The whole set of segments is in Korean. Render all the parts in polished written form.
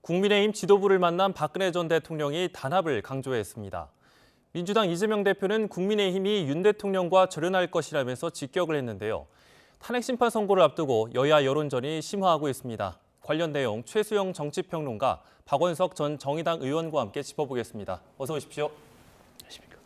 국민의힘 지도부를 만난 박근혜 전 대통령이 단합을 강조했습니다. 민주당 이재명 대표는 국민의힘이 윤 대통령과 절연할 것이라면서 직격을 했는데요. 탄핵 심판 선고를 앞두고 여야 여론전이 심화하고 있습니다. 관련 내용 최수영 정치평론가, 박원석 전 정의당 의원과 함께 짚어보겠습니다. 어서 오십시오. 안녕하십니까.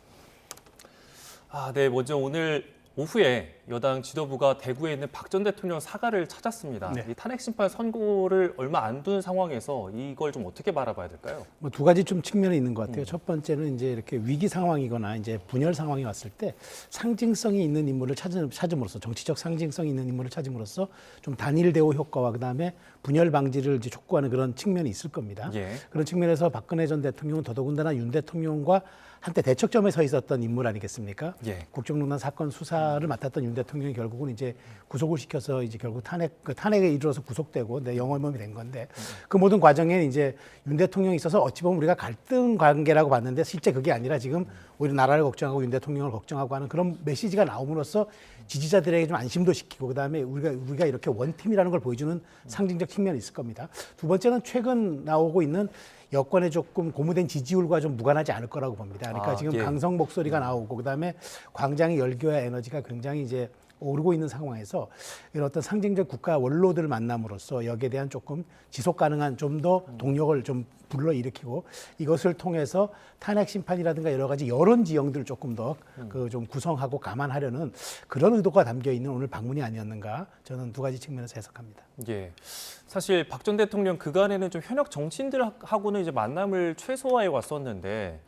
네, 먼저 오늘 오후에 여당 지도부가 대구에 있는 박 전 대통령 사가를 찾았습니다. 네. 이 탄핵 심판 선고를 얼마 안 둔 상황에서 이걸 좀 어떻게 바라봐야 될까요? 뭐 두 가지 좀 측면이 있는 것 같아요. 첫 번째는 이제 이렇게 위기 상황이거나 이제 분열 상황이 왔을 때 상징성이 있는 인물을 찾음으로써, 정치적 상징성이 있는 인물을 찾음으로써 좀 단일 대우 효과와 그다음에 분열 방지를 이제 촉구하는 그런 측면이 있을 겁니다. 예. 그런 측면에서 박근혜 전 대통령은 더더군다나 윤 대통령과 한때 대척점에 서 있었던 인물 아니겠습니까? 예. 국정농단 사건 수사를 맡았던 윤 대통령이 결국은 이제 구속을 시켜서 이제 결국 탄핵에 이르러서 구속되고 영월범이 된 건데 그 모든 과정에 이제 윤 대통령에 있어서 어찌 보면 우리가 갈등 관계라고 봤는데 실제 그게 아니라 지금 오히려 나라를 걱정하고 윤 대통령을 걱정하고 하는 그런 메시지가 나옴으로써 지지자들에게 좀 안심도 시키고 그다음에 우리가 이렇게 원팀이라는 걸 보여주는 상징적 측면이 있을 겁니다. 두 번째는 최근 나오고 있는 여권의 조금 고무된 지지율과 좀 무관하지 않을 거라고 봅니다. 그러니까 지금 예. 강성 목소리가 나오고 그다음에 광장의 열기와 에너지가 굉장히 이제 오르고 있는 상황에서 이런 어떤 상징적 국가 원로들을 만남으로써 여기에 대한 조금 지속 가능한 좀 더 동력을 좀 불러일으키고 이것을 통해서 탄핵 심판이라든가 여러 가지 여론 지형들을 조금 더 그 좀 구성하고 감안하려는 그런 의도가 담겨 있는 오늘 방문이 아니었는가 저는 두 가지 측면에서 해석합니다. 예. 사실 박 전 대통령 그간에는 좀 현역 정치인들하고는 이제 만남을 최소화해 왔었는데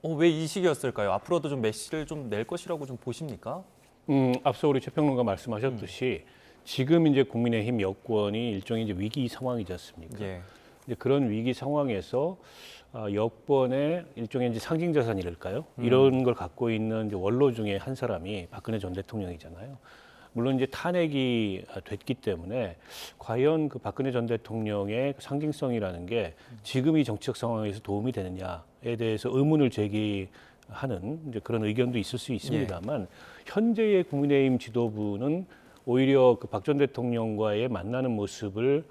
왜 이 시기였을까요? 앞으로도 좀 메시지를 좀 낼 것이라고 좀 보십니까? 앞서 우리 최평론가 말씀하셨듯이 지금 이제 국민의힘 여권이 일종의 이제 위기 상황이지 않습니까? 예. 이제 그런 위기 상황에서 여권의 일종의 이제 상징 자산이랄까요? 이런 걸 갖고 있는 이제 원로 중에 한 사람이 박근혜 전 대통령이잖아요. 물론 이제 탄핵이 됐기 때문에 과연 그 박근혜 전 대통령의 상징성이라는 게 지금 이 정치적 상황에서 도움이 되느냐에 대해서 의문을 제기하는 이제 그런 의견도 있을 수 있습니다만 현재의 국민의힘 지도부는 오히려 그 박 전 대통령과의 만나는 모습을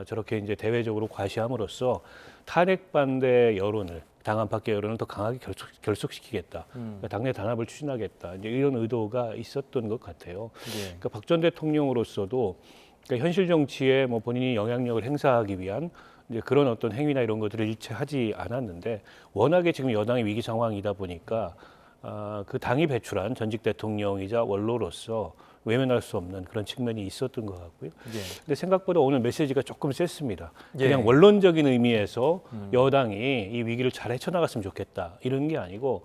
저렇게 이제 대외적으로 과시함으로써 탄핵 반대 여론을 당 안팎의 여론을 더 강하게 결속시키겠다. 그러니까 당내 단합을 추진하겠다. 이제 이런 의도가 있었던 것 같아요. 예. 그러니까 박 전 대통령으로서도 그러니까 현실 정치에 뭐 본인이 영향력을 행사하기 위한 이제 그런 어떤 행위나 이런 것들을 일체 하지 않았는데 워낙에 지금 여당의 위기 상황이다 보니까 그 당이 배출한 전직 대통령이자 원로로서 외면할 수 없는 그런 측면이 있었던 것 같고요. 예. 근데 생각보다 오늘 메시지가 조금 셌습니다. 예. 그냥 원론적인 의미에서 여당이 이 위기를 잘 헤쳐나갔으면 좋겠다 이런 게 아니고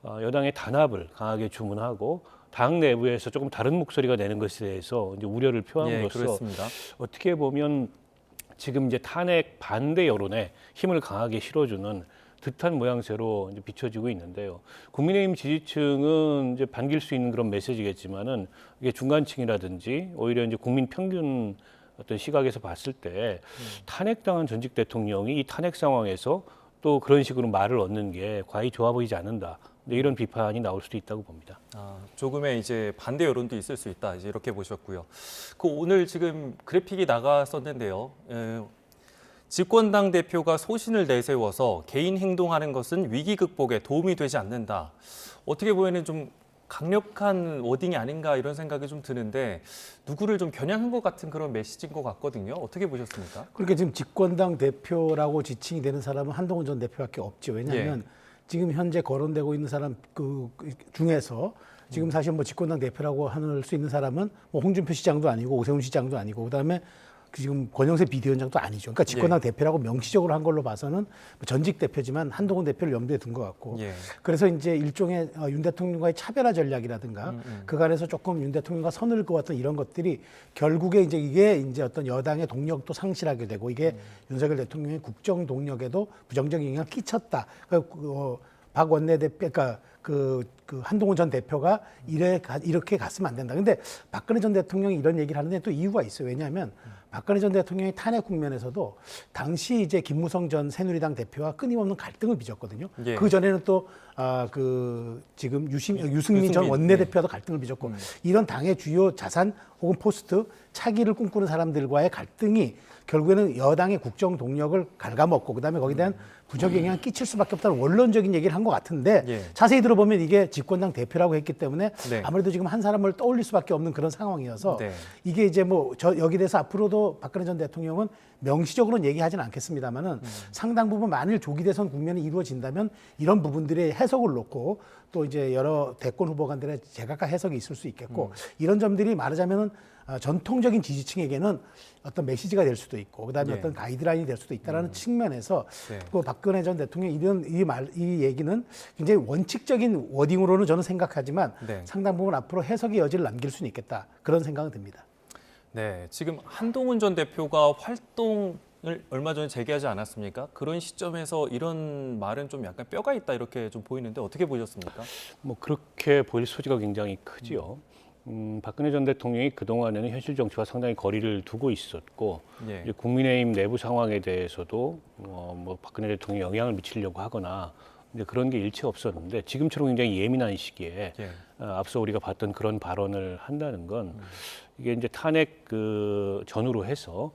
여당의 단합을 강하게 주문하고 당 내부에서 조금 다른 목소리가 내는 것에 대해서 이제 우려를 표함으로써 그렇습니다. 어떻게 보면 지금 이제 탄핵 반대 여론에 힘을 강하게 실어주는 듯한 모양새로 이제 비춰지고 있는데요. 국민의힘 지지층은 이제 반길 수 있는 그런 메시지겠지만은 이게 중간층이라든지 오히려 이제 국민 평균 어떤 시각에서 봤을 때 탄핵당한 전직 대통령이 이 탄핵 상황에서 또 그런 식으로 말을 얻는 게 과히 좋아 보이지 않는다. 이런 비판이 나올 수도 있다고 봅니다. 조금의 이제 반대 여론도 있을 수 있다. 이제 이렇게 보셨고요. 그 오늘 지금 그래픽이 나갔었는데요. 집권당 대표가 소신을 내세워서 개인 행동하는 것은 위기 극복에 도움이 되지 않는다. 어떻게 보면은 좀 강력한 워딩이 아닌가 이런 생각이 좀 드는데 누구를 좀 겨냥한 것 같은 그런 메시지인 것 같거든요. 어떻게 보셨습니까? 그러니까 지금 집권당 대표라고 지칭이 되는 사람은 한동훈 전 대표밖에 없죠. 왜냐하면 지금 현재 거론되고 있는 사람 그 중에서 지금 사실 뭐 집권당 대표라고 할 수 있는 사람은 뭐 홍준표 시장도 아니고 오세훈 시장도 아니고 그다음에 지금 권영세 비대위원장도 아니죠. 그러니까 집권당 대표라고 명시적으로 한 걸로 봐서는 전직 대표지만 한동훈 대표를 염두에 둔 것 같고 그래서 이제 일종의 윤 대통령과의 차별화 전략이라든가 그간에서 조금 윤 대통령과 선을 그었던 이런 것들이 결국에 이게 이제 어떤 여당의 동력도 상실하게 되고 이게 윤석열 대통령의 국정 동력에도 부정적인 영향을 끼쳤다. 그러니까 박 원내대표, 그러니까 그 한동훈 전 대표가 이렇게 갔으면 안 된다. 근데 박근혜 전 대통령이 이런 얘기를 하는데 또 이유가 있어요. 왜냐하면 박근혜 전 대통령이 탄핵 국면에서도 당시 이제 김무성 전 새누리당 대표와 끊임없는 갈등을 빚었거든요. 그 전에는 또 지금 유승민 전 원내대표와도 갈등을 빚었고 이런 당의 주요 자산 혹은 포스트 차기를 꿈꾸는 사람들과의 갈등이 결국에는 여당의 국정 동력을 갉아먹고 그다음에 거기에 대한 부적 영향을 끼칠 수밖에 없다는 원론적인 얘기를 한 것 같은데 예. 자세히 들어보면 이게 집권당 대표라고 했기 때문에 네. 아무래도 지금 한 사람을 떠올릴 수밖에 없는 그런 상황이어서 네. 이게 이제 뭐 여기 대해서 앞으로도 박근혜 전 대통령은 명시적으로는 얘기하지는 않겠습니다만은 상당 부분 만일 조기 대선 국면이 이루어진다면 이런 부분들의 해석을 놓고 또 이제 여러 대권 후보 간들의 제각각 해석이 있을 수 있겠고 이런 점들이 말하자면은 전통적인 지지층에게는 어떤 메시지가 될 수도 있고 그다음에 예. 어떤 가이드라인이 될 수도 있다라는 측면에서 네. 그 박근혜 전 대통령 이 얘기는 굉장히 원칙적인 워딩으로는 저는 생각하지만 네. 상당 부분 앞으로 해석의 여지를 남길 수는 있겠다 그런 생각은 듭니다. 네, 지금 한동훈 전 대표가 활동을 얼마 전에 재개하지 않았습니까? 그런 시점에서 이런 말은 좀 약간 뼈가 있다 이렇게 좀 보이는데 어떻게 보셨습니까? 뭐 그렇게 보일 소지가 굉장히 크지요. 박근혜 전 대통령이 그동안에는 현실 정치와 상당히 거리를 두고 있었고 예. 이제 국민의힘 내부 상황에 대해서도 뭐 박근혜 대통령이 영향을 미치려고 하거나 이제 그런 게 일체 없었는데 지금처럼 굉장히 예민한 시기에 예. 앞서 우리가 봤던 그런 발언을 한다는 건 이게 이제 탄핵 그 전후로 해서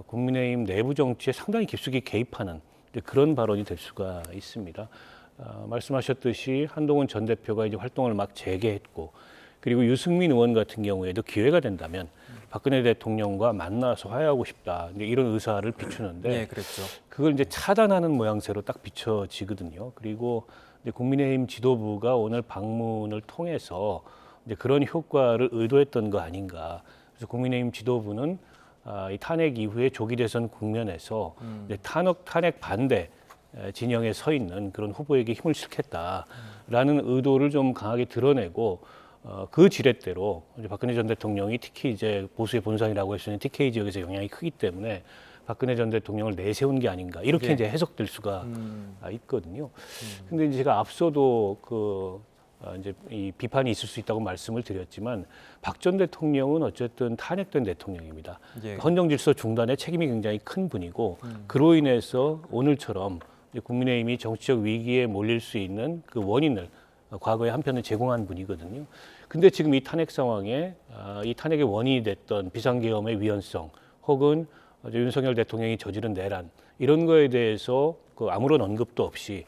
국민의힘 내부 정치에 상당히 깊숙이 개입하는 이제 그런 발언이 될 수가 있습니다. 말씀하셨듯이 한동훈 전 대표가 이제 활동을 막 재개했고 그리고 유승민 의원 같은 경우에도 기회가 된다면 박근혜 대통령과 만나서 화해하고 싶다 이제 이런 의사를 비추는데 예, 그랬죠. 그걸 이제 차단하는 모양새로 딱 비춰지거든요. 그리고 이제 국민의힘 지도부가 오늘 방문을 통해서 이제 그런 효과를 의도했던 거 아닌가. 그래서 국민의힘 지도부는 이 탄핵 이후에 조기 대선 국면에서 이제 탄핵 반대 진영에 서 있는 그런 후보에게 힘을 실겠다라는 의도를 좀 강하게 드러내고 그 지렛대로 이제 박근혜 전 대통령이 특히 이제 보수의 본산이라고 할 수 있는 TK 지역에서 영향이 크기 때문에 박근혜 전 대통령을 내세운 게 아닌가 이렇게 예. 이제 해석될 수가 있거든요. 근데 이제 제가 앞서도 이제 이 비판이 있을 수 있다고 말씀을 드렸지만 박 전 대통령은 어쨌든 탄핵된 대통령입니다. 예. 헌정 질서 중단에 책임이 굉장히 큰 분이고 그로 인해서 오늘처럼 이제 국민의힘이 정치적 위기에 몰릴 수 있는 그 원인을 과거에 한편을 제공한 분이거든요. 근데 지금 이 탄핵 상황에 이 탄핵의 원인이 됐던 비상계엄의 위헌성 혹은 윤석열 대통령이 저지른 내란 이런 거에 대해서 그 아무런 언급도 없이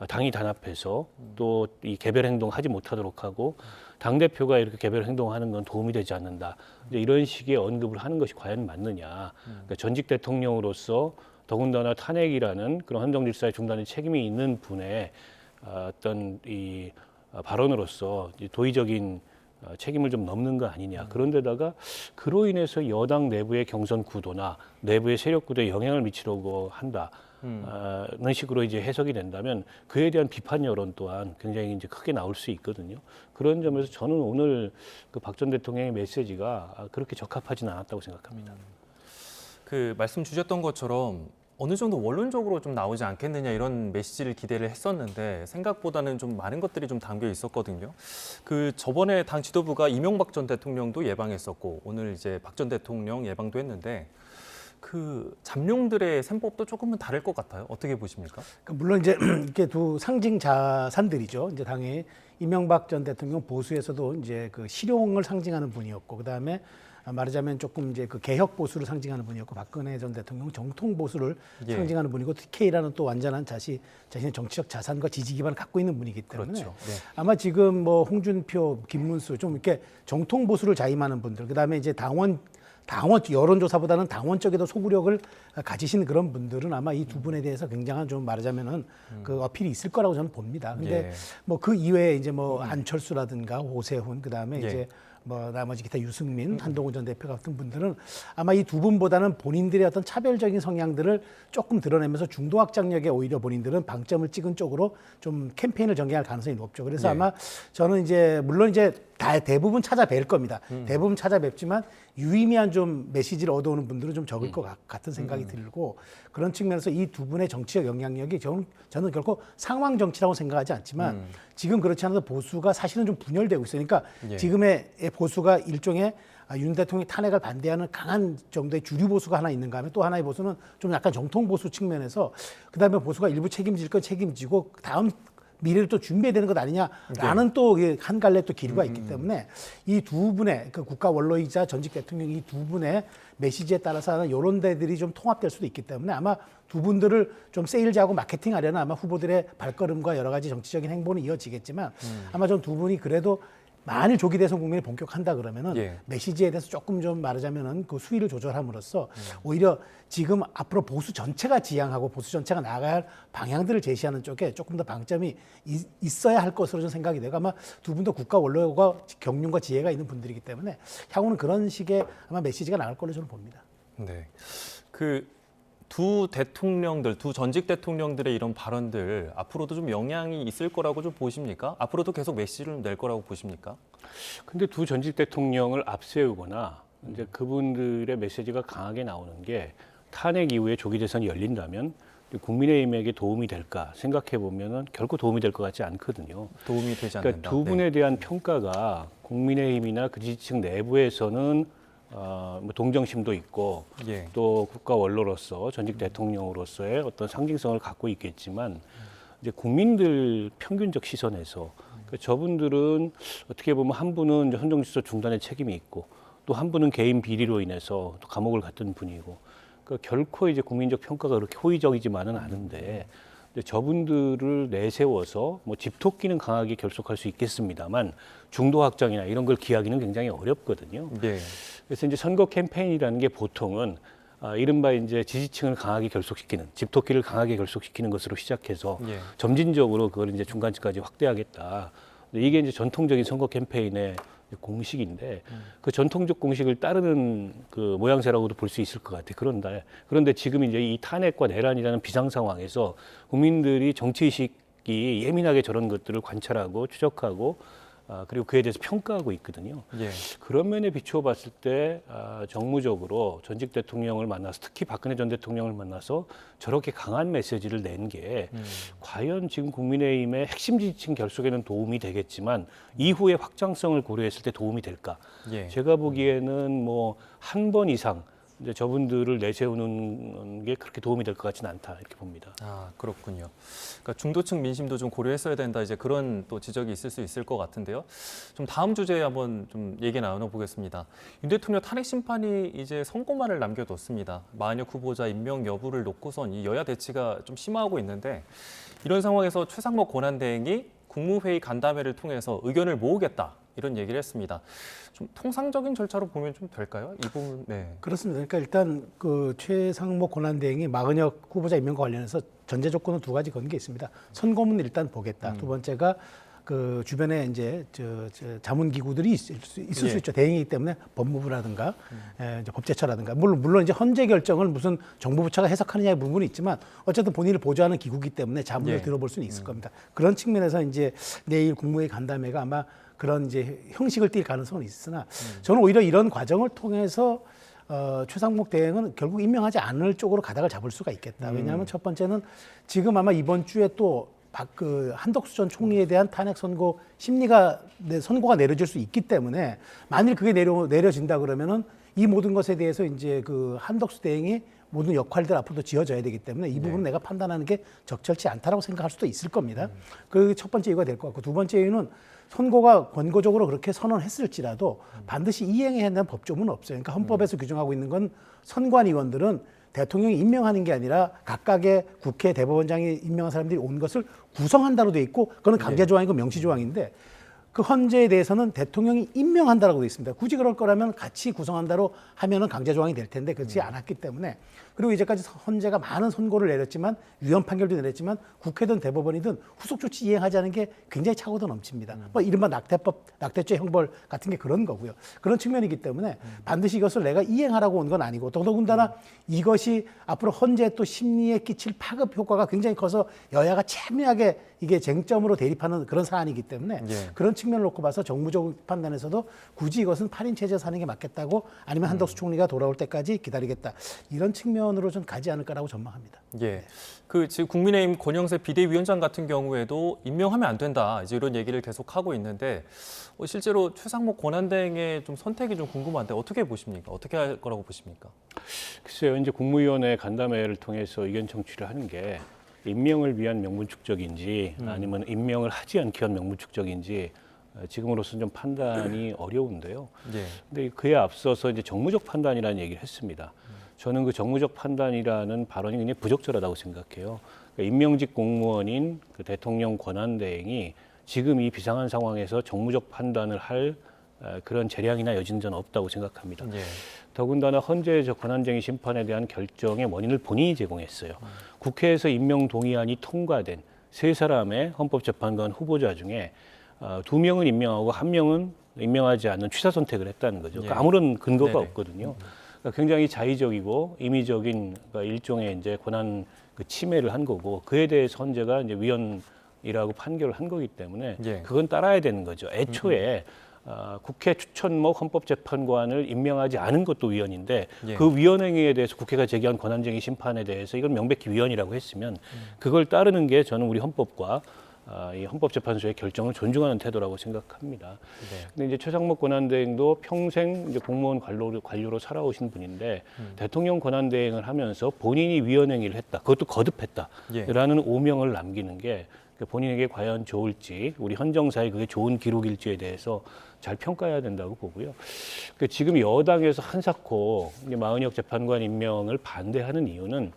당이 단합해서 또 이 개별 행동하지 못하도록 하고 당 대표가 이렇게 개별 행동하는 건 도움이 되지 않는다. 이제 이런 식의 언급을 하는 것이 과연 맞느냐? 그러니까 전직 대통령으로서 더군다나 탄핵이라는 그런 헌정 질서의 중단에 책임이 있는 분의 어떤 이 발언으로서 도의적인 책임을 좀 넘는 거 아니냐. 그런데다가 그로 인해서 여당 내부의 경선 구도나 내부의 세력 구도에 영향을 미치려고 한다는 식으로 이제 해석이 된다면 그에 대한 비판 여론 또한 굉장히 이제 크게 나올 수 있거든요. 그런 점에서 저는 오늘 그 박 전 대통령의 메시지가 그렇게 적합하지는 않았다고 생각합니다. 그 말씀 주셨던 것처럼 어느 정도 원론적으로 좀 나오지 않겠느냐 이런 메시지를 기대를 했었는데 생각보다는 좀 많은 것들이 좀 담겨 있었거든요. 그 저번에 당 지도부가 이명박 전 대통령도 예방했었고 오늘 이제 박 전 대통령 예방도 했는데 그 잠룡들의 셈법도 조금은 다를 것 같아요. 어떻게 보십니까? 물론 이제 이렇게 두 상징 자산들이죠. 이제 당의 이명박 전 대통령 보수에서도 이제 그 실용을 상징하는 분이었고, 그 다음에 말하자면 조금 이제 그 개혁 보수를 상징하는 분이었고, 박근혜 전 대통령 정통 보수를 예. 상징하는 분이고, TK라는 또 완전한 자신의 정치적 자산과 지지 기반을 갖고 있는 분이기 때문에 그렇죠. 네. 아마 지금 뭐 홍준표, 김문수 좀 이렇게 정통 보수를 자임하는 분들, 그 다음에 이제 당원 여론조사보다는 당원 쪽에도 소구력을 가지신 그런 분들은 아마 이 두 분에 대해서 굉장한 좀 말하자면은 그 어필이 있을 거라고 저는 봅니다. 근데 예. 뭐 그 이외에 이제 뭐 안철수라든가 오세훈, 그 다음에 예. 이제 뭐 나머지 기타 유승민, 한동훈 전 대표 같은 분들은 아마 이 두 분보다는 본인들의 어떤 차별적인 성향들을 조금 드러내면서 중도 확장력에 오히려 본인들은 방점을 찍은 쪽으로 좀 캠페인을 전개할 가능성이 높죠. 그래서 예. 아마 저는 이제 물론 이제 대부분 찾아뵐 겁니다. 대부분 찾아뵙지만 유의미한 좀 메시지를 얻어오는 분들은 좀 적을 것 같은 생각이 들고 그런 측면에서 이 두 분의 정치적 영향력이 저는 결코 상황 정치라고 생각하지 않지만 지금 그렇지 않아도 보수가 사실은 좀 분열되고 있으니까 예. 지금의 보수가 일종의 윤 대통령이 탄핵을 반대하는 강한 정도의 주류 보수가 하나 있는가 하면 또 하나의 보수는 좀 약간 정통 보수 측면에서 그다음에 보수가 일부 책임질 건 책임지고 다음 미래를 또 준비해야 되는 것 아니냐라는 또 한 갈래 또 기류가 있기 때문에 이 두 분의 그 국가 원로이자 전직 대통령 이 두 분의 메시지에 따라서 하는 이런 데들이 좀 통합될 수도 있기 때문에 아마 두 분들을 좀 세일즈하고 마케팅하려는 아마 후보들의 발걸음과 여러 가지 정치적인 행보는 이어지겠지만 아마 좀 두 분이 그래도 만일 조기 대선 국면이 본격한다 그러면은 메시지에 대해서 조금 좀 말하자면은 그 수위를 조절함으로써 오히려 지금 앞으로 보수 전체가 지향하고 보수 전체가 나아가야 할 방향들을 제시하는 쪽에 조금 더 방점이 있어야 할 것으로 좀 생각이 되고 아마 두 분도 국가 원로가 경륜과 지혜가 있는 분들이기 때문에 향후는 그런 식의 아마 메시지가 나갈 걸로 저는 봅니다. 네. 그 두 대통령들, 두 전직 대통령들의 이런 발언들 앞으로도 좀 영향이 있을 거라고 좀 보십니까? 앞으로도 계속 메시지를 낼 거라고 보십니까? 근데 두 전직 대통령을 앞세우거나 이제 그분들의 메시지가 강하게 나오는 게 탄핵 이후에 조기 대선이 열린다면 국민의힘에게 도움이 될까 생각해 보면은 결코 도움이 될 것 같지 않거든요. 도움이 되지 않는다. 그러니까 두 분에 대한 평가가 국민의힘이나 그 지지층 내부에서는 뭐 동정심도 있고 또 국가 원로로서 전직 대통령으로서의 어떤 상징성을 갖고 있겠지만 이제 국민들 평균적 시선에서 그러니까 저분들은 어떻게 보면 한 분은 이제 헌정질서 중단의 책임이 있고 또 한 분은 개인 비리로 인해서 또 감옥을 갔던 분이고 그러니까 결코 이제 국민적 평가가 그렇게 호의적이지만은 않은데 저분들을 내세워서 뭐 집토끼는 강하게 결속할 수 있겠습니다만 중도 확장이나 이런 걸 기하기는 굉장히 어렵거든요. 그래서 이제 선거 캠페인이라는 게 보통은 이른바 이제 지지층을 강하게 결속시키는 집토끼를 강하게 결속시키는 것으로 시작해서 점진적으로 그걸 이제 중간층까지 확대하겠다. 이게 이제 전통적인 선거 캠페인의 공식인데 그 전통적 공식을 따르는 그 모양새라고도 볼 수 있을 것 같아요. 그런데 지금 이제 이 탄핵과 내란이라는 비상 상황에서 국민들이 정치의식이 예민하게 저런 것들을 관찰하고 추적하고 그리고 그에 대해서 평가하고 있거든요. 그런 면에 비추어 봤을 때 정무적으로 전직 대통령을 만나서 특히 박근혜 전 대통령을 만나서 저렇게 강한 메시지를 낸 게 과연 지금 국민의힘의 핵심 지지층 결속에는 도움이 되겠지만 이후의 확장성을 고려했을 때 도움이 될까? 제가 보기에는 뭐 한 번 이상 이제 저분들을 내세우는 게 그렇게 도움이 될 것 같지는 않다 이렇게 봅니다. 아, 그렇군요. 그러니까 중도층 민심도 좀 고려했어야 된다. 이제 그런 또 지적이 있을 수 있을 것 같은데요. 좀 다음 주제에 한번 좀 얘기 나눠보겠습니다. 윤 대통령 탄핵 심판이 이제 선고만을 남겨뒀습니다. 마은혁 후보자 임명 여부를 놓고선 이 여야 대치가 좀 심화하고 있는데 이런 상황에서 최상목 권한대행이 국무회의 간담회를 통해서 의견을 모으겠다. 이런 얘기를 했습니다. 좀 통상적인 절차로 보면 좀 될까요? 이 부분, 그렇습니다. 그러니까 일단 그 최상목 권한대행이 마은혁 후보자 임명과 관련해서 전제 조건은 두 가지 건 게 있습니다. 선고문을 일단 보겠다. 두 번째가 그 주변에 이제 자문기구들이 있을 수 있죠. 대행이기 때문에 법무부라든가 이제 법제처라든가 물론 이제 헌재 결정을 무슨 정부 부처가 해석하느냐의 부분이 있지만 어쨌든 본인을 보좌하는 기구이기 때문에 자문을 들어볼 수는 있을 겁니다. 그런 측면에서 이제 내일 국무회의 간담회가 아마 그런 이제 형식을 띌 가능성은 있으나 저는 오히려 이런 과정을 통해서 최상목 대행은 결국 임명하지 않을 쪽으로 가닥을 잡을 수가 있겠다. 왜냐하면 첫 번째는 지금 아마 이번 주에 또 한덕수 전 총리에 대한 탄핵 선고가 내려질 수 있기 때문에 만일 그게 내려진다 그러면은 이 모든 것에 대해서 이제 그 한덕수 대행이 모든 역할들 앞으로도 지어져야 되기 때문에 이 부분은 내가 판단하는 게 적절치 않다라고 생각할 수도 있을 겁니다. 그 첫 번째 이유가 될 것 같고 두 번째 이유는 선고가 권고적으로 그렇게 선언했을지라도 반드시 이행해야 한다는 법조문은 없어요. 그러니까 헌법에서 규정하고 있는 건 선관위원들은 대통령이 임명하는 게 아니라 각각의 국회 대법원장이 임명한 사람들이 온 것을 구성한다로 돼 있고 그거는 강제조항이고 명시조항인데 그 헌재에 대해서는 대통령이 임명한다라고 돼 있습니다. 굳이 그럴 거라면 같이 구성한다로 하면은 강제조항이 될 텐데 그렇지 않았기 때문에 그리고 이제까지 헌재가 많은 선고를 내렸지만 유언 판결도 내렸지만 국회든 대법원이든 후속 조치 이행하지 않은 게 굉장히 착오도 넘칩니다. 뭐 이른바 낙태죄 형벌 같은 게 그런 거고요. 그런 측면이기 때문에 반드시 이것을 내가 이행하라고 온 건 아니고 더더군다나 이것이 앞으로 헌재 또 심리에 끼칠 파급 효과가 굉장히 커서 여야가 첨예하게 이게 쟁점으로 대립하는 그런 사안이기 때문에 그런 측면을 놓고 봐서 정무적 판단에서도 굳이 이것은 8인 체제에서 하는 게 맞겠다고 아니면 한덕수 총리가 돌아올 때까지 기다리겠다. 이런 측면으로 좀 가지 않을 거라고 전망합니다. 그 지금 국민의힘 권영세 비대위원장 같은 경우에도 임명하면 안 된다. 이제 이런 얘기를 계속 하고 있는데 실제로 최상목 권한대행의 좀 선택이 좀 궁금한데 어떻게 보십니까? 어떻게 할 거라고 보십니까? 글쎄요, 이제 국무위원회 간담회를 통해서 의견 청취를 하는 게 임명을 위한 명분 축적인지 아니면 임명을 하지 않기 위한 명분 축적인지 지금으로서는 좀 판단이 어려운데요. 예. 근데 그에 앞서서 이제 정무적 판단이라는 얘기를 했습니다. 저는 그 정무적 판단이라는 발언이 굉장히 부적절하다고 생각해요. 그러니까 임명직 공무원인 그 대통령 권한대행이 지금 이 비상한 상황에서 정무적 판단을 할 그런 재량이나 여지는 저는 없다고 생각합니다. 예. 더군다나 헌재 저 권한쟁의 심판에 대한 결정의 원인을 본인이 제공했어요. 국회에서 임명 동의안이 통과된 세 사람의 헌법재판관 후보자 중에 2명은 임명하고 1명은 임명하지 않는 취사 선택을 했다는 거죠. 그러니까 예. 아무런 근거가 네네. 없거든요. 그러니까 굉장히 자의적이고 임의적인 그러니까 일종의 이제 권한 그 침해를 한 거고 그에 대해서 헌재가 이제 위헌이라고 판결을 한 거기 때문에 예. 그건 따라야 되는 거죠. 애초에 국회 추천목 헌법재판관을 임명하지 않은 것도 위헌인데 예. 그 위헌 행위에 대해서 국회가 제기한 권한쟁의 심판에 대해서 이건 명백히 위헌이라고 했으면 그걸 따르는 게 저는 우리 헌법과 이 헌법재판소의 결정을 존중하는 태도라고 생각합니다. 네. 근데 이제 최상목 권한대행도 평생 이제 공무원 관료로 살아오신 분인데 대통령 권한대행을 하면서 본인이 위헌 행위를 했다. 그것도 거듭했다라는 오명을 남기는 게 본인에게 과연 좋을지 우리 헌정사에 그게 좋은 기록일지에 대해서 잘 평가해야 된다고 보고요. 지금 여당에서 한사코 마은혁 재판관 임명을 반대하는 이유는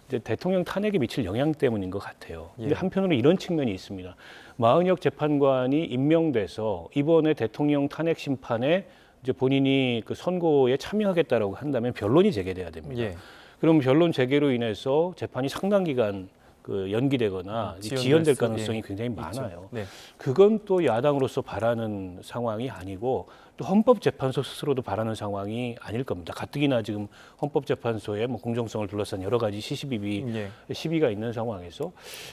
이제 대통령 탄핵에 미칠 영향 때문인 것 같아요. 근데 예. 한편으로 이런 측면이 있습니다. 마은혁 재판관이 임명돼서 이번에 대통령 탄핵 심판에 이제 본인이 그 선고에 참여하겠다라고 한다면 변론이 재개돼야 됩니다. 예. 그럼 변론 재개로 인해서 재판이 상당 기간 그 연기되거나 지연될 가능성이 굉장히 많아요. 네. 그건 또 야당으로서 바라는 상황이 아니고 또 헌법재판소 스스로도 바라는 상황이 아닐 겁니다. 가뜩이나 지금 헌법재판소의 뭐 공정성을 둘러싼 여러 가지 시비가 있는 상황에서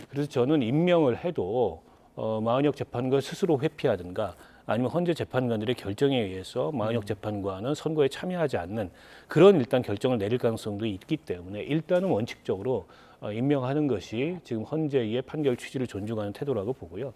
그래서 저는 임명을 해도 마은혁 재판관 스스로 회피하든가 아니면 헌재 재판관들의 결정에 의해서 마은혁 재판관은 선고에 참여하지 않는 그런 일단 결정을 내릴 가능성도 있기 때문에 일단은 원칙적으로 임명하는 것이 지금 헌재의 판결 취지를 존중하는 태도라고 보고요.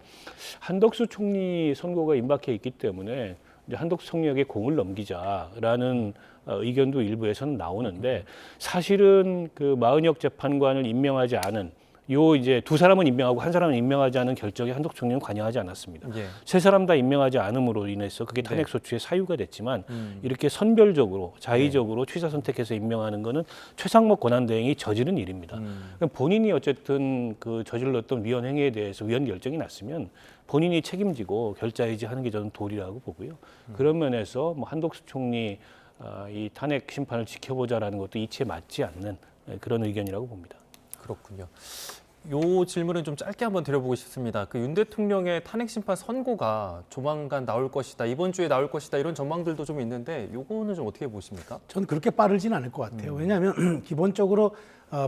한덕수 총리 선고가 임박해 있기 때문에 이제 한덕수 총리에게 공을 넘기자라는 의견도 일부에서는 나오는데 사실은 그 마은혁 재판관을 임명하지 않은 요 이제 두 사람은 임명하고 한 사람은 임명하지 않은 결정에 한덕수 총리는 관여하지 않았습니다. 예. 세 사람 다 임명하지 않음으로 인해서 그게 탄핵 소추의 사유가 됐지만 이렇게 선별적으로 자의적으로 취사 선택해서 임명하는 거는 최상목 권한대행이 저지른 일입니다. 그럼 본인이 어쨌든 그 저질렀던 위헌 행위에 대해서 위헌 결정이 났으면 본인이 책임지고 결자해지하는 게 저는 도리라고 보고요. 그런 면에서 뭐 한덕수 총리 이 탄핵 심판을 지켜보자라는 것도 이치에 맞지 않는 그런 의견이라고 봅니다. 그렇군요. 요 질문은 좀 짧게 한번 드려보고 싶습니다. 그 윤 대통령의 탄핵 심판 선고가 조만간 나올 것이다, 이번 주에 나올 것이다 이런 전망들도 좀 있는데 요거는 좀 어떻게 보십니까? 저는 그렇게 빠르진 않을 것 같아요. 왜냐하면 기본적으로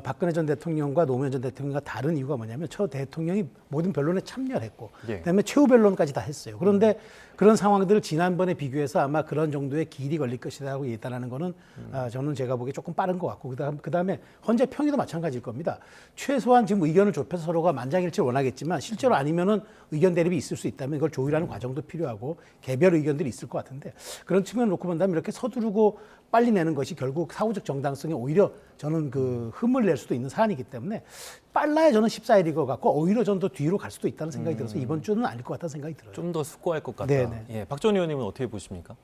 박근혜 전 대통령과 노무현 전 대통령과 다른 이유가 뭐냐면 저 대통령이 모든 변론에 참여를 했고 예. 그다음에 최후 변론까지 다 했어요. 그런데 그런 상황들을 지난번에 비교해서 아마 그런 정도의 기일이 걸릴 것이라고 예단하는 거는 저는 제가 보기에 조금 빠른 것 같고 그다음에 헌재 평의도 마찬가지일 겁니다. 최소한 지금 의견을 좁혀서 서로가 만장일치를 원하겠지만 실제로 아니면은 의견 대립이 있을 수 있다면 이걸 조율하는 과정도 필요하고 개별 의견들이 있을 것 같은데 그런 측면을 놓고 본다면 이렇게 서두르고 빨리 내는 것이 결국 사후적 정당성에 오히려 저는 그 흠을 낼 수도 있는 사안이기 때문에 빨라야 저는 14일일 것 같고 오히려 전 더 뒤로 갈 수도 있다는 생각이 들어서 이번 주는 아닐 것 같다는 생각이 들어요. 좀 더 숙고할 것 같다. 네네. 예, 박 전 의원님은 어떻게 보십니까?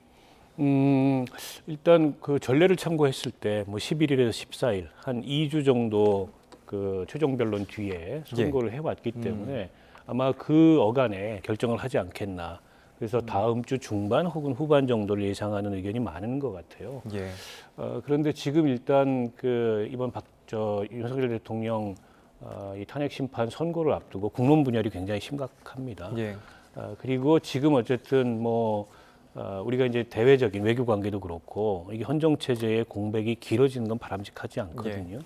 일단 그 전례를 참고했을 때 뭐 11일에서 14일 한 2주 정도 그 최종 변론 뒤에 선고를 해왔기 때문에 아마 그 어간에 결정을 하지 않겠나. 그래서 다음 주 중반 혹은 후반 정도를 예상하는 의견이 많은 것 같아요. 예. 그런데 지금 일단 그 이번 윤석열 대통령 이 탄핵 심판 선고를 앞두고 국론 분열이 굉장히 심각합니다. 예. 그리고 지금 어쨌든 뭐 우리가 이제 대외적인 외교 관계도 그렇고 이게 헌정 체제의 공백이 길어지는 건 바람직하지 않거든요.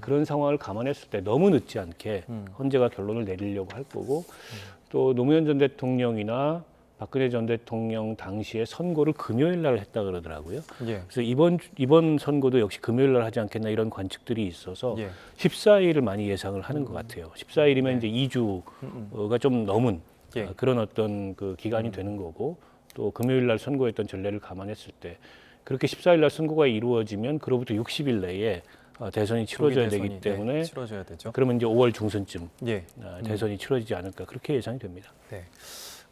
그런 상황을 감안했을 때 너무 늦지 않게 헌재가 결론을 내리려고 할 거고 또 노무현 전 대통령이나 박근혜 전 대통령 당시에 선고를 금요일 날 했다 그러더라고요. 예. 그래서 이번 선고도 역시 금요일 날 하지 않겠나 이런 관측들이 있어서 예. 14일을 많이 예상을 하는 것 같아요. 14일이면 이제 2주가 좀 넘은 예. 그런 어떤 그 기간이 되는 거고 또 금요일 날 선고했던 전례를 감안했을 때 그렇게 14일 날 선고가 이루어지면 그로부터 60일 내에 대선이 치러져야 조기 되기 대선이, 때문에 치러져야 되죠. 그러면 이제 5월 중순쯤 예. 대선이 치러지지 않을까 그렇게 예상이 됩니다. 네.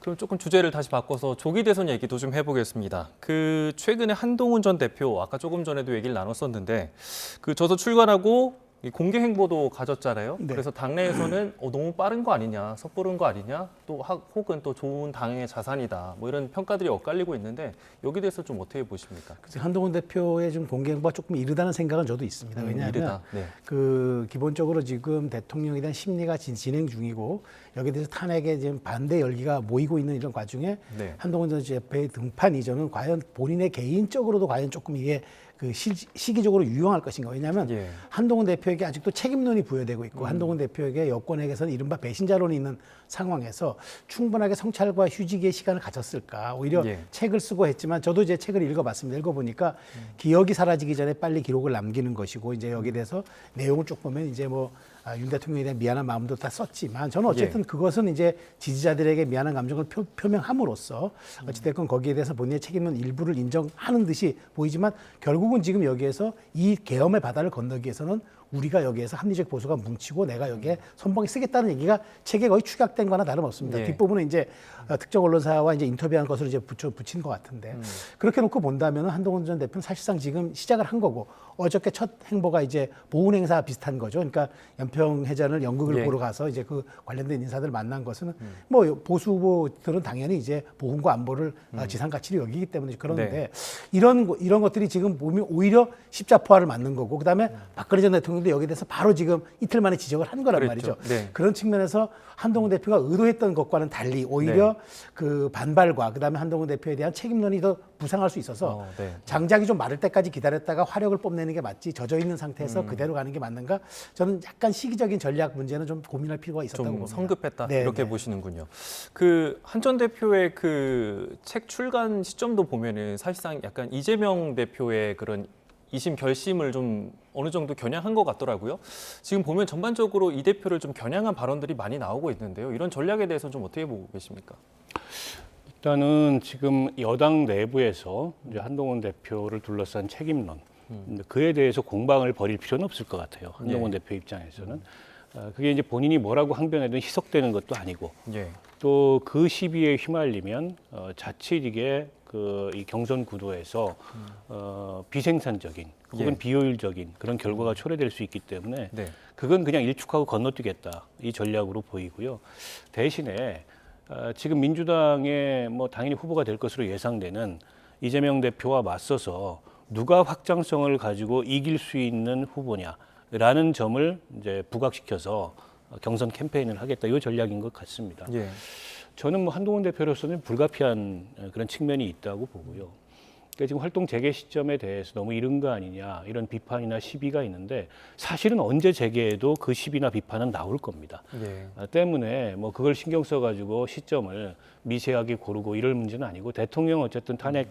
그럼 조금 주제를 다시 바꿔서 조기 대선 얘기도 좀 해보겠습니다. 그 최근에 한동훈 전 대표 아까 조금 전에도 얘기를 나눴었는데 그 저서 출간하고 이 공개 행보도 가졌잖아요. 네. 그래서 당내에서는 너무 빠른 거 아니냐, 섣부른 거 아니냐, 또 혹은 또 좋은 당의 자산이다, 뭐 이런 평가들이 엇갈리고 있는데 여기 대해서 좀 어떻게 보십니까? 그래서 한동훈 대표의 좀 공개 행보가 조금 이르다는 생각은 저도 있습니다. 왜냐하면 이르다. 네. 그 기본적으로 지금 대통령에 대한 심리가 진행 중이고 여기에 대해서 탄핵에 지금 반대 열기가 모이고 있는 이런 과정에 네. 한동훈 전 대표의 등판 이전은 과연 본인의 개인적으로도 과연 조금 이게 그 시기적으로 유용할 것인가. 왜냐하면 예. 한동훈 대표에게 아직도 책임론이 부여되고 있고 한동훈 대표에게 여권에게서는 이른바 배신자론이 있는 상황에서 충분하게 성찰과 휴직의 시간을 가졌을까. 오히려 예. 책을 쓰고 했지만 저도 이제 책을 읽어봤습니다. 읽어보니까 기억이 사라지기 전에 빨리 기록을 남기는 것이고 이제 여기에 대해서 내용을 쭉 보면 이제 뭐 윤 대통령에 대한 미안한 마음도 다 썼지만 저는 어쨌든 그것은 이제 지지자들에게 미안한 감정을 표명함으로써 어찌됐건 거기에 대해서 본인의 책임은 일부를 인정하는 듯이 보이지만 결국은 지금 여기에서 이 계엄의 바다를 건너기 위해서는 우리가 여기에서 합리적 보수가 뭉치고 내가 여기에 선봉에 쓰겠다는 얘기가 책에 거의 축약된 거나 다름없습니다. 예. 뒷부분은 이제 특정 언론사와 이제 인터뷰한 것으로 이제 붙인 것 같은데 그렇게 놓고 본다면 한동훈 전 대표는 사실상 지금 시작을 한 거고 어저께 첫 행보가 이제 보훈 행사 비슷한 거죠. 그러니까 연평해전을 연극을 예. 보러 가서 이제 그 관련된 인사들 만난 것은 뭐 보수 후보들은 당연히 이제 보훈과 안보를 지상 가치로 여기기 때문에 그런데 네. 이런 것들이 지금 보면 오히려 십자포화를 맞는 거고 그다음에 박근혜 전 대통령도 여기에 대해서 바로 지금 이틀 만에 지적을 한 거란 그랬죠. 말이죠. 네. 그런 측면에서 한동훈 대표가 의도했던 것과는 달리 오히려 그 반발과 그다음에 한동훈 대표에 대한 책임론이 더 부상할 수 있어서 네. 장작이 좀 마를 때까지 기다렸다가 화력을 뽐내는 게 맞지 젖어 있는 상태에서 그대로 가는 게 맞는가? 저는 약간 시기적인 전략 문제는 좀 고민할 필요가 있었다고 좀 봅니다. 성급했다 네, 이렇게 네. 보시는군요. 그 한 전 대표의 그 책 출간 시점도 보면은 사실상 약간 이재명 대표의 그런 이심 결심을 좀 어느 정도 겨냥한 것 같더라고요. 지금 보면 전반적으로 이 대표를 좀 겨냥한 발언들이 많이 나오고 있는데요. 이런 전략에 대해서 좀 어떻게 보고 계십니까? 일단은 지금 여당 내부에서 이제 한동훈 대표를 둘러싼 책임론, 근데 그에 대해서 공방을 벌일 필요는 없을 것 같아요. 한동훈 대표 입장에서는 그게 이제 본인이 뭐라고 항변해도 희석되는 것도 아니고 예. 또 그 시비에 휘말리면 자칫 이게 이 경선 구도에서 비생산적인 혹은 예. 비효율적인 그런 결과가 초래될 수 있기 때문에 네. 그건 그냥 일축하고 건너뛰겠다 이 전략으로 보이고요. 대신에 지금 민주당의 뭐 당연히 후보가 될 것으로 예상되는 이재명 대표와 맞서서 누가 확장성을 가지고 이길 수 있는 후보냐라는 점을 이제 부각시켜서 경선 캠페인을 하겠다 이 전략인 것 같습니다. 예. 저는 뭐 한동훈 대표로서는 불가피한 그런 측면이 있다고 보고요. 그러니까 지금 활동 재개 시점에 대해서 너무 이른 거 아니냐 이런 비판이나 시비가 있는데 사실은 언제 재개해도 그 시비나 비판은 나올 겁니다. 예. 때문에 뭐 그걸 신경 써가지고 시점을 미세하게 고르고 이럴 문제는 아니고 대통령 어쨌든 탄핵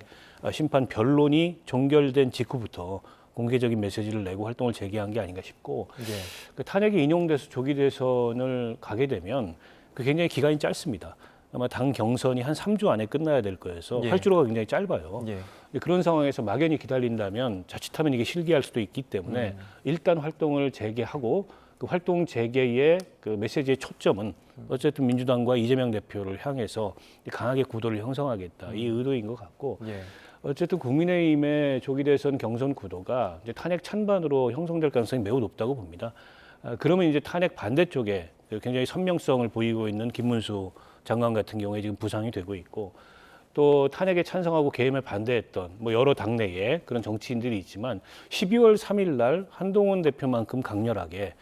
심판 변론이 종결된 직후부터 공개적인 메시지를 내고 활동을 재개한 게 아닌가 싶고 예. 그 탄핵이 인용돼서 조기 대선을 가게 되면 그 굉장히 기간이 짧습니다. 아마 당 경선이 한 3주 안에 끝나야 될 거여서 예. 활주로가 굉장히 짧아요. 예. 그런 상황에서 막연히 기다린다면 자칫하면 이게 실기할 수도 있기 때문에 일단 활동을 재개하고 그 활동 재개의 그 메시지의 초점은 어쨌든 민주당과 이재명 대표를 향해서 강하게 구도를 형성하겠다 이 의도인 것 같고 예. 어쨌든 국민의힘의 조기 대선 경선 구도가 이제 탄핵 찬반으로 형성될 가능성이 매우 높다고 봅니다. 그러면 이제 탄핵 반대쪽에 굉장히 선명성을 보이고 있는 김문수 장관 같은 경우에 지금 부상이 되고 있고 또 탄핵에 찬성하고 계엄에 반대했던 뭐 여러 당내에 그런 정치인들이 있지만 12월 3일 날 한동훈 대표만큼 강렬하게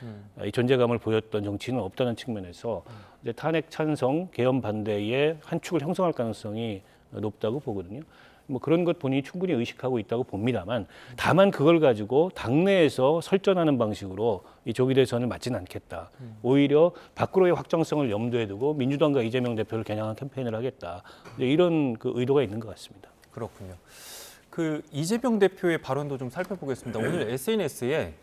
이 존재감을 보였던 정치인은 없다는 측면에서 이제 탄핵 찬성, 계엄 반대의 한 축을 형성할 가능성이 높다고 보거든요. 뭐 그런 것 본인이 충분히 의식하고 있다고 봅니다만 다만 그걸 가지고 당내에서 설전하는 방식으로 이 조기 대선을 맞지는 않겠다. 오히려 밖으로의 확장성을 염두에 두고 민주당과 이재명 대표를 겨냥한 캠페인을 하겠다. 이런 그 의도가 있는 것 같습니다. 그렇군요. 그 이재명 대표의 발언도 좀 살펴보겠습니다. 오늘 SNS에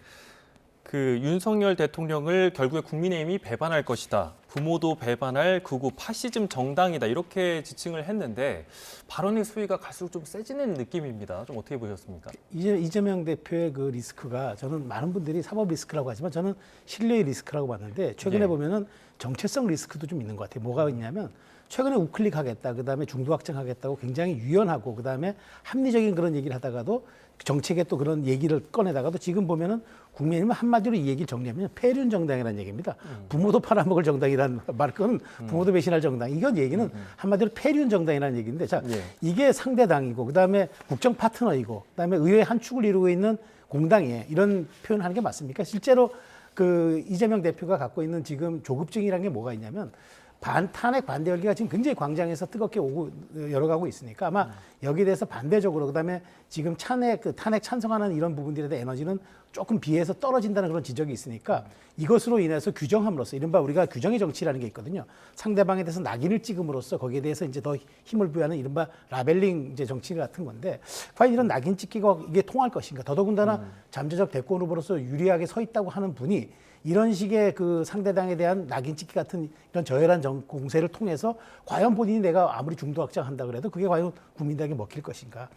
그 윤석열 대통령을 결국에 국민의힘이 배반할 것이다. 부모도 배반할 극우 파시즘 정당이다 이렇게 지칭을 했는데 발언의 수위가 갈수록 좀 세지는 느낌입니다. 좀 어떻게 보셨습니까? 이재명 대표의 그 리스크가 저는 많은 분들이 사법 리스크라고 하지만 저는 신뢰의 리스크라고 봤는데 최근에 예. 보면은 정체성 리스크도 좀 있는 것 같아요. 뭐가 있냐면 최근에 우클릭하겠다, 그다음에 중도 확장하겠다고 굉장히 유연하고 그다음에 합리적인 그런 얘기를 하다가도 정책에 또 그런 얘기를 꺼내다가도 지금 보면은 국민의힘은 한마디로 이 얘기를 정리하면 폐륜 정당이라는 얘기입니다. 부모도 팔아먹을 정당이라는 말은 부모도 배신할 정당. 이건 얘기는 한마디로 폐륜 정당이라는 얘기인데 자 예. 이게 상대당이고 그다음에 국정 파트너이고 그다음에 의회 한 축을 이루고 있는 공당이에요. 이런 표현하는 게 맞습니까? 실제로 그 이재명 대표가 갖고 있는 지금 조급증이라는 게 뭐가 있냐면 탄핵 반대 열기가 지금 굉장히 광장에서 뜨겁게 오고 열어가고 있으니까 아마 여기에 대해서 반대적으로 그다음에 지금 탄핵 찬성하는 이런 부분들에 대한 에너지는 조금 비해서 떨어진다는 그런 지적이 있으니까 이것으로 인해서 규정함으로써 이른바 우리가 규정의 정치라는 게 있거든요. 상대방에 대해서 낙인을 찍음으로써 거기에 대해서 이제 더 힘을 부여하는 이른바 라벨링 이제 정치 같은 건데 과연 이런 낙인 찍기가 이게 통할 것인가? 더더군다나 잠재적 대권 후보로서 유리하게 서 있다고 하는 분이 이런 식의 그 상대당에 대한 낙인 찍기 같은 이런 저열한 공세를 통해서 과연 본인이 내가 아무리 중도 확장한다 그래도 그게 과연 국민들에게 먹힐 것인가.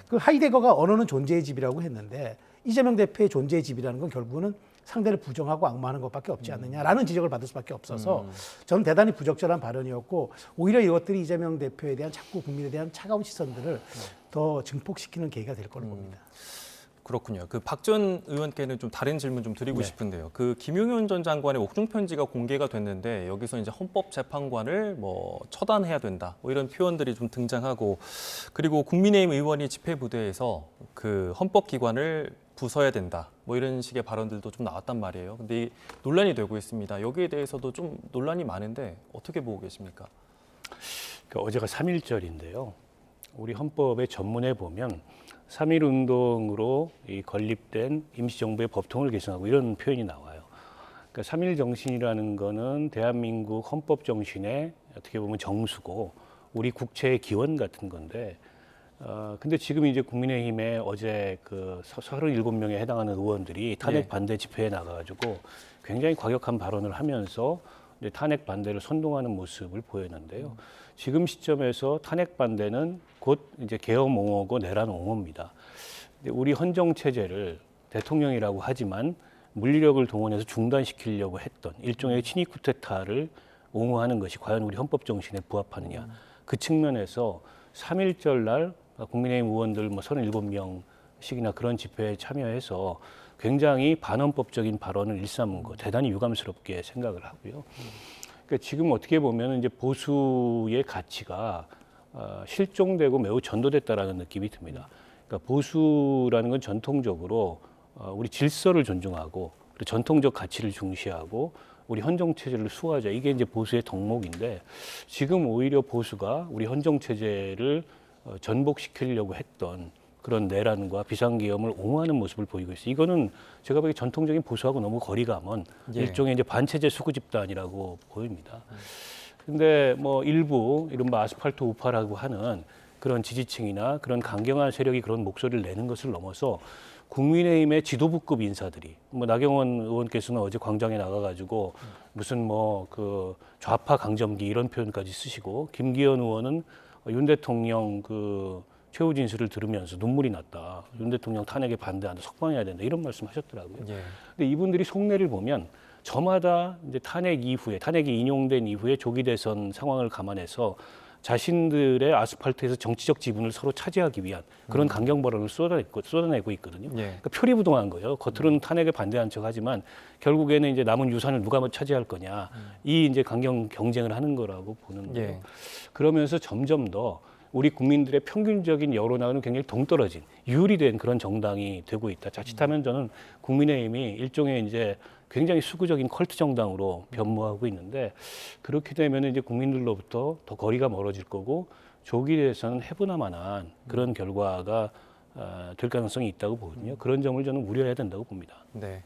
그 하이데거가 언어는 존재의 집이라고 했는데 이재명 대표의 존재의 집이라는 건 결국은 상대를 부정하고 악마하는 것밖에 없지 않느냐라는 지적을 받을 수밖에 없어서 저는 대단히 부적절한 발언이었고 오히려 이것들이 이재명 대표에 대한 자꾸 국민에 대한 차가운 시선들을 더 증폭시키는 계기가 될 거로 봅니다. 그렇군요. 그 박 전 의원께는 좀 다른 질문 좀 드리고 네. 싶은데요. 그 김용현 전 장관의 옥중 편지가 공개가 됐는데 여기서 이제 헌법재판관을 뭐 처단해야 된다. 뭐 이런 표현들이 좀 등장하고 그리고 국민의힘 의원이 집회부대에서 그 헌법기관을 부숴야 된다. 뭐 이런 식의 발언들도 좀 나왔단 말이에요. 근데 이 논란이 되고 있습니다. 여기에 대해서도 좀 논란이 많은데 어떻게 보고 계십니까? 그러니까 어제가 3.1절인데요. 우리 헌법의 전문에 보면 3.1 운동으로 이 건립된 임시정부의 법통을 계승하고 이런 표현이 나와요. 그러니까 3.1 정신이라는 거는 대한민국 헌법 정신의 어떻게 보면 정수고 우리 국채의 기원 같은 건데 근데 지금 이제 국민의힘에 어제 그 37명에 해당하는 의원들이 탄핵 반대 집회에 나가가지고 굉장히 과격한 발언을 하면서 이제 탄핵 반대를 선동하는 모습을 보였는데요. 지금 시점에서 탄핵 반대는 곧 이제 계엄 옹호고 내란 옹호입니다. 근데 우리 헌정 체제를 대통령이라고 하지만 물리력을 동원해서 중단시키려고 했던 일종의 친위 쿠데타를 옹호하는 것이 과연 우리 헌법 정신에 부합하느냐. 그 측면에서 3.1절 날 국민의힘 의원들 뭐 37명씩이나 그런 집회에 참여해서 굉장히 반헌법적인 발언을 일삼은 거 대단히 유감스럽게 생각을 하고요. 그러니까 지금 어떻게 보면 이제 보수의 가치가 실종되고 매우 전도됐다라는 느낌이 듭니다. 그러니까 보수라는 건 전통적으로 우리 질서를 존중하고 그리고 전통적 가치를 중시하고 우리 헌정 체제를 수호하자 이게 이제 보수의 덕목인데 지금 오히려 보수가 우리 헌정 체제를 전복시키려고 했던 그런 내란과 비상계엄을 옹호하는 모습을 보이고 있어요. 이거는 제가 보기에 전통적인 보수하고 너무 거리가 먼 일종의 이제 반체제 수구 집단이라고 보입니다. 근데 뭐 일부 이른바 아스팔트 우파라고 하는 그런 지지층이나 그런 강경한 세력이 그런 목소리를 내는 것을 넘어서 국민의힘의 지도부급 인사들이 뭐 나경원 의원께서는 어제 광장에 나가가지고 무슨 뭐 그 좌파 강점기 이런 표현까지 쓰시고 김기현 의원은 윤 대통령 그 최후 진술을 들으면서 눈물이 났다. 윤 대통령 탄핵에 반대한다. 석방해야 된다. 이런 말씀하셨더라고요. 예. 근데 이분들이 속내를 보면 저마다 이제 탄핵이 인용된 이후에 조기 대선 상황을 감안해서 자신들의 아스팔트에서 정치적 지분을 서로 차지하기 위한 그런 강경 발언을 쏟아내고 있거든요. 예. 그러니까 표리부동한 거예요. 겉으로는 탄핵에 반대한 척하지만 결국에는 이제 남은 유산을 누가 차지할 거냐 이 이제 강경 경쟁을 하는 거라고 보는 거예요. 예. 그러면서 점점 더 우리 국민들의 평균적인 여론하고는 굉장히 동떨어진 유리된 그런 정당이 되고 있다. 자칫하면 저는 국민의힘이 일종의 이제 굉장히 수구적인 컬트 정당으로 변모하고 있는데 그렇게 되면 이제 국민들로부터 더 거리가 멀어질 거고 조기 대선은 해보나마난 그런 결과가 될 가능성이 있다고 보거든요. 그런 점을 저는 우려해야 된다고 봅니다. 네.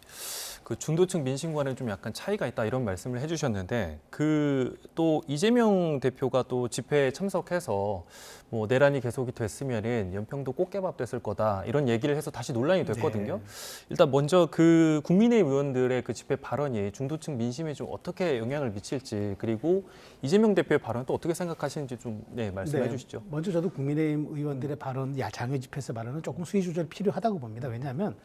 그 중도층 민심과는 좀 약간 차이가 있다 이런 말씀을 해주셨는데 그 또 이재명 대표가 또 집회에 참석해서 뭐 내란이 계속이 됐으면은 연평도 꽃게밥 됐을 거다 이런 얘기를 해서 다시 논란이 됐거든요. 네. 일단 먼저 그 국민의힘 의원들의 그 집회 발언이 중도층 민심에 좀 어떻게 영향을 미칠지 그리고 이재명 대표의 발언 또 어떻게 생각하시는지 좀 말씀해 네, 주시죠. 먼저 저도 국민의힘 의원들의 발언, 장외 집회에서 발언은 조금 수위 조절 필요하다고 봅니다. 왜냐하면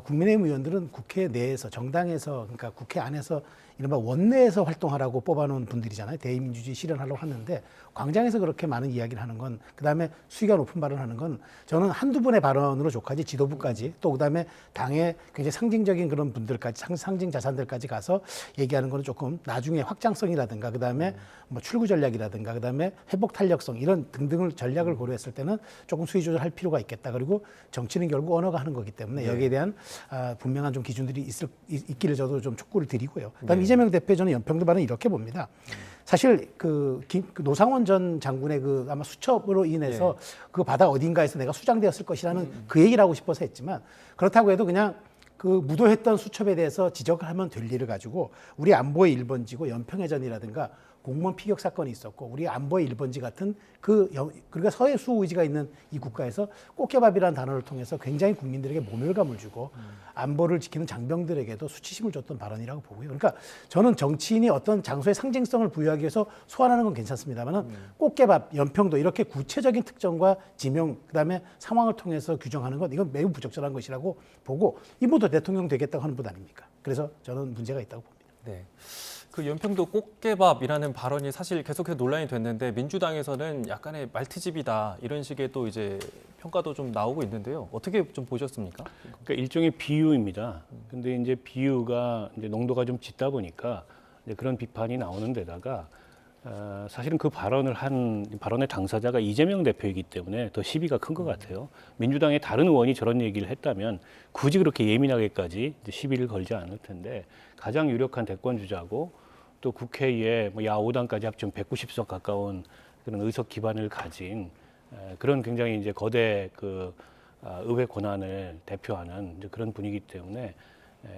국민의힘 의원들은 국회 내에서 정당에서 그러니까 국회 안에서 이른바 원내에서 활동하라고 뽑아놓은 분들이잖아요. 대의민주주의 실현하려고 하는데 광장에서 그렇게 많은 이야기를 하는 건 그다음에 수위가 높은 발언하는 건 저는 한두 분의 발언으로 족하지 지도부까지 또 그다음에 당의 굉장히 상징적인 그런 분들까지 상징 자산들까지 가서 얘기하는 거는 조금 나중에 확장성이라든가 그다음에 뭐 출구 전략이라든가 그다음에 회복 탄력성 이런 등등을 전략을 고려했을 때는 조금 수위 조절할 필요가 있겠다. 그리고 정치는 결국 언어가 하는 거기 때문에 여기에 대한 분명한 좀 기준들이 있기를 저도 좀 촉구를 드리고요. 그다음에 이재명 대표 저는 연평도 발언 이렇게 봅니다. 사실 그 노상원 전 장군의 그 아마 수첩으로 인해서 그 바다 어딘가에서 내가 수장되었을 것이라는 그 얘기를 하고 싶어서 했지만 그렇다고 해도 그냥 그 무도했던 수첩에 대해서 지적을 하면 될 일을 가지고 우리 안보의 1번지고 연평해전이라든가 공무원 피격 사건이 있었고 우리 안보의 1번지 같은 그러니까 서해 수호 의지가 있는 이 국가에서 꽃게밥이라는 단어를 통해서 굉장히 국민들에게 모멸감을 주고 안보를 지키는 장병들에게도 수치심을 줬던 발언이라고 보고요. 그러니까 저는 정치인이 어떤 장소의 상징성을 부여하기 위해서 소환하는 건 괜찮습니다만은 꽃게밥, 연평도 이렇게 구체적인 특정과 지명 그다음에 상황을 통해서 규정하는 건 이건 매우 부적절한 것이라고 보고 이분도 대통령 되겠다고 하는 분 아닙니까? 그래서 저는 문제가 있다고 봅니다. 네. 그 연평도 꽃게밥이라는 발언이 사실 계속해서 논란이 됐는데 민주당에서는 약간의 말트집이다 이런 식의 또 이제 평가도 좀 나오고 있는데요. 어떻게 좀 보셨습니까? 그러니까 일종의 비유입니다. 근데 이제 비유가 이제 농도가 좀 짙다 보니까 이제 그런 비판이 나오는 데다가 사실은 그 발언의 당사자가 이재명 대표이기 때문에 더 시비가 큰 것 같아요. 민주당의 다른 의원이 저런 얘기를 했다면 굳이 그렇게 예민하게까지 이제 시비를 걸지 않을 텐데 가장 유력한 대권 주자고 또 국회에 뭐 야5당까지 합치면 190석 가까운 그런 의석 기반을 가진 그런 굉장히 이제 거대 그 의회 권한을 대표하는 이제 그런 분이기 때문에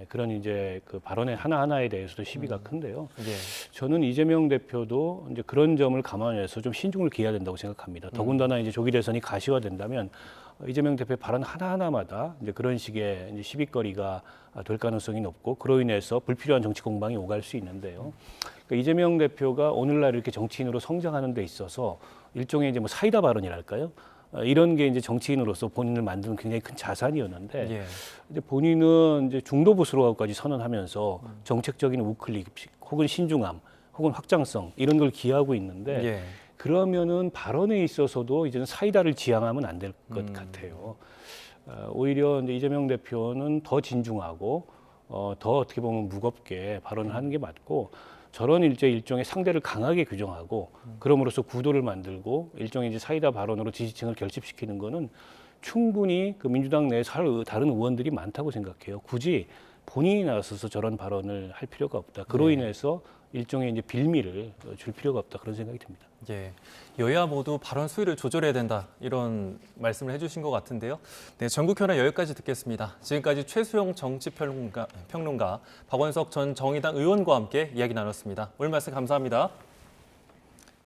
그런 이제 그 발언의 하나하나에 대해서도 시비가 큰데요. 예. 저는 이재명 대표도 이제 그런 점을 감안해서 좀 신중을 기해야 된다고 생각합니다. 더군다나 이제 조기 대선이 가시화된다면 이재명 대표의 발언 하나하나마다 이제 그런 식의 이제 시비거리가 될 가능성이 높고 그로 인해서 불필요한 정치 공방이 오갈 수 있는데요. 그러니까 이재명 대표가 오늘날 이렇게 정치인으로 성장하는 데 있어서 일종의 이제 뭐 사이다 발언이랄까요? 이런 게 이제 정치인으로서 본인을 만드는 굉장히 큰 자산이었는데 예. 이제 본인은 이제 중도 보수로까지 선언하면서 정책적인 우클릭 혹은 신중함 혹은 확장성 이런 걸 기하고 있는데 예. 그러면은 발언에 있어서도 이제는 사이다를 지향하면 안 될 것 같아요. 오히려 이제 이재명 대표는 더 진중하고 더 어떻게 보면 무겁게 발언을 하는 게 맞고 저런 일종의 상대를 강하게 규정하고 그럼으로써 구도를 만들고 일종의 이제 사이다 발언으로 지지층을 결집시키는 거는 충분히 그 민주당 내에서 다른 의원들이 많다고 생각해요. 굳이 본인이 나서서 저런 발언을 할 필요가 없다. 그로 인해서 일종의 이제 빌미를 줄 필요가 없다. 그런 생각이 듭니다. 예, 여야 모두 발언 수위를 조절해야 된다 이런 말씀을 해주신 것 같은데요. 네, 전국 현안 여기까지 듣겠습니다. 지금까지 최수영 정치평론가, 박원석 전 정의당 의원과 함께 이야기 나눴습니다. 오늘 말씀 감사합니다.